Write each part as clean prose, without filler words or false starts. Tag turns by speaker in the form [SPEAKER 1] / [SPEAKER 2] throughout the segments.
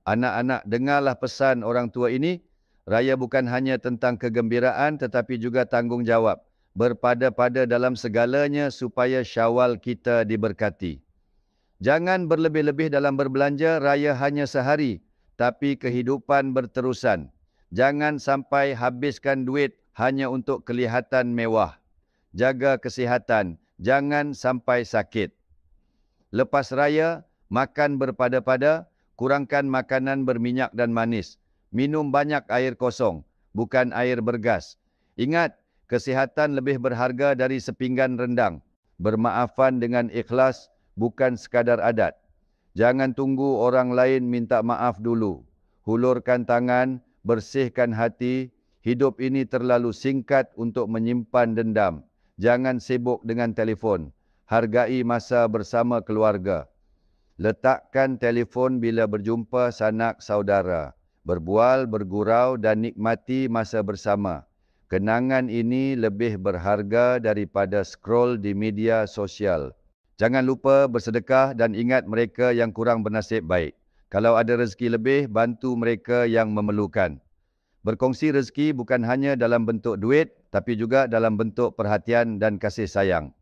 [SPEAKER 1] Anak-anak, dengarlah pesan orang tua ini. Raya bukan hanya tentang kegembiraan tetapi juga tanggungjawab. Berpada-pada dalam segalanya supaya Syawal kita diberkati. Jangan berlebih-lebih dalam berbelanja, raya hanya sehari, tapi kehidupan berterusan. Jangan sampai habiskan duit hanya untuk kelihatan mewah. Jaga kesihatan, jangan sampai sakit. Lepas raya, makan berpada-pada, kurangkan makanan berminyak dan manis. Minum banyak air kosong, bukan air bergas. Ingat, kesihatan lebih berharga dari sepinggan rendang. Bermaafan dengan ikhlas, bukan sekadar adat. Jangan tunggu orang lain minta maaf dulu. Hulurkan tangan, bersihkan hati. Hidup ini terlalu singkat untuk menyimpan dendam. Jangan sibuk dengan telefon. Hargai masa bersama keluarga. Letakkan telefon bila berjumpa sanak saudara. Berbual, bergurau dan nikmati masa bersama. Kenangan ini lebih berharga daripada scroll di media sosial. Jangan lupa bersedekah dan ingat mereka yang kurang bernasib baik. Kalau ada rezeki lebih, bantu mereka yang memerlukan. Berkongsi rezeki bukan hanya dalam bentuk duit, tapi juga dalam bentuk perhatian dan kasih sayang.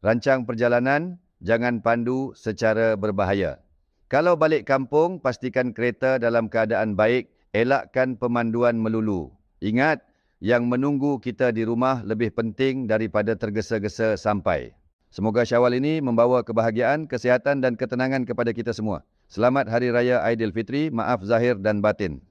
[SPEAKER 1] Rancang perjalanan, jangan pandu secara berbahaya. Kalau balik kampung, pastikan kereta dalam keadaan baik, elakkan pemanduan melulu. Ingat, yang menunggu kita di rumah lebih penting daripada tergesa-gesa sampai. Semoga Syawal ini membawa kebahagiaan, kesihatan dan ketenangan kepada kita semua. Selamat Hari Raya Aidilfitri, maaf zahir dan batin.